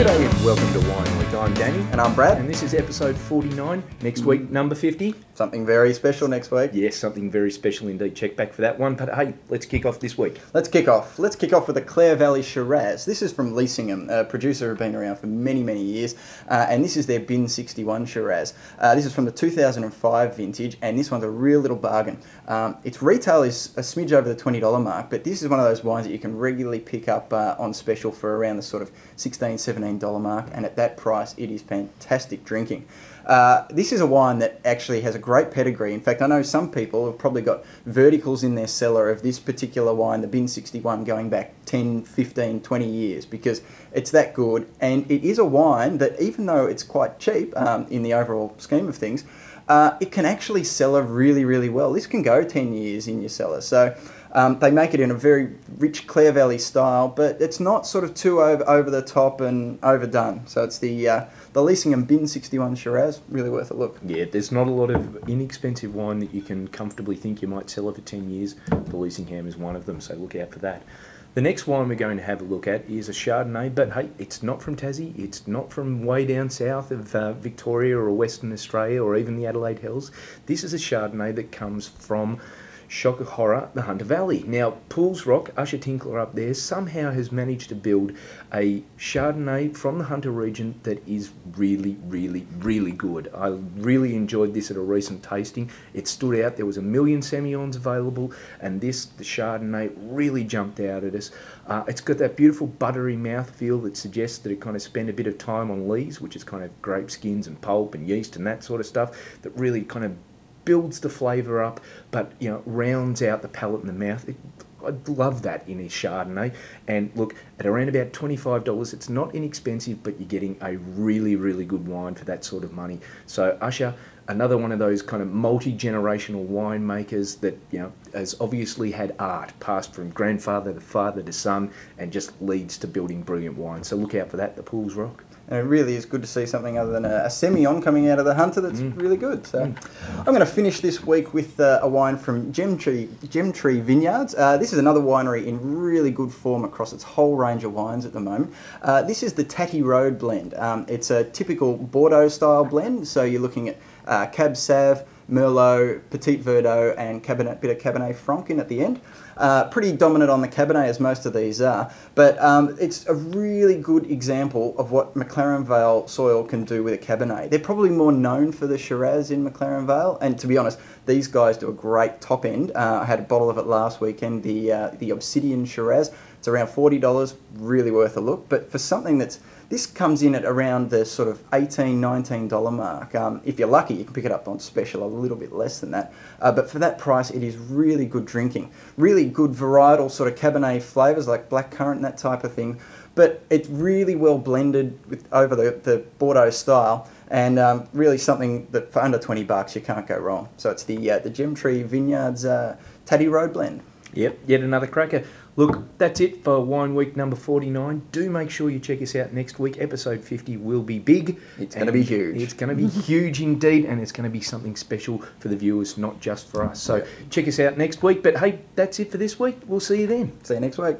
G'day and welcome to Wine Week. I'm Danny. And I'm Brad. And this is episode 49. Next week, number 50. Something very special next week. Yes, something very special indeed. Check back for that one. But hey, let's kick off this week. Let's kick off with the Clare Valley Shiraz. This is from Leesingham, a producer who've been around for many, many years. And this is their Bin 61 Shiraz. This is from the 2005 vintage, and this one's a real little bargain. Its retail is a smidge over the $20 mark, but this is one of those wines that you can regularly pick up on special for around the sort of $16, $17 mark, and at that price it is fantastic drinking. This is a wine that actually has a great pedigree. In fact, I know some people have probably got verticals in their cellar of this particular wine, the Bin 61, going back 10, 15, 20 years, because it's that good. And it is a wine that, even though it's quite cheap in the overall scheme of things, it can actually cellar really, really well. This can go 10 years in your cellar. So they make it in a very rich Clare Valley style, but it's not sort of too over the top and overdone. So it's the Leesingham Bin 61 Shiraz, really worth a look. Yeah, there's not a lot of inexpensive wine that you can comfortably think you might sell it for 10 years. The Leesingham is one of them, so look out for that. The next wine we're going to have a look at is a Chardonnay, but hey, it's not from Tassie, it's not from way down south of Victoria or Western Australia or even the Adelaide Hills. This is a Chardonnay that comes from, shock of horror, the Hunter Valley. Now, Pools Rock, Usher Tinkler up there, somehow has managed to build a Chardonnay from the Hunter region that is really, really, really good. I really enjoyed this at a recent tasting. It stood out. There was a million Semillons available, and this, the Chardonnay, really jumped out at us. It's got that beautiful buttery mouthfeel that suggests that it kind of spent a bit of time on lees, which is kind of grape skins and pulp and yeast and that sort of stuff, that really kind of builds the flavour up, but rounds out the palate and the mouth. I love that in a Chardonnay. And look, at around about $25, it's not inexpensive, but you're getting a really, really good wine for that sort of money. So Usher, another one of those kind of multi-generational winemakers that has obviously had art passed from grandfather to father to son, and just leads to building brilliant wine. So look out for that, the Pools Rock. And it really is good to see something other than a Semillon coming out of the Hunter that's really good. So I'm going to finish this week with a wine from Gemtree Vineyards. This is another winery in really good form across its whole range of wines at the moment. This is the Tatty Road blend. It's a typical Bordeaux style blend, so you're looking at Cab Sauv, Merlot, Petit Verdot, and bit of Cabernet Franc in at the end. Pretty dominant on the Cabernet, as most of these are, but it's a really good example of what McLaren Vale soil can do with a Cabernet. They're probably more known for the Shiraz in McLaren Vale, and to be honest, these guys do a great top end. I had a bottle of it last weekend, the Obsidian Shiraz. It's around $40, really worth a look, but for something this comes in at around the sort of $18, $19 mark. If you're lucky, you can pick it up on special a little bit less than that. But for that price, it is really good drinking. Really good varietal sort of Cabernet flavours like blackcurrant and that type of thing. But it's really well blended over the Bordeaux style, and really something that for under $20 you can't go wrong. So it's the Gemtree Vineyards Tatty Road blend. Yep, yet another cracker. Look, that's it for Wine Week number 49. Do make sure you check us out next week. Episode 50 will be big. It's going to be huge. It's going to be huge indeed, and it's going to be something special for the viewers, not just for us. So check us out next week. But hey, that's it for this week. We'll see you then. See you next week.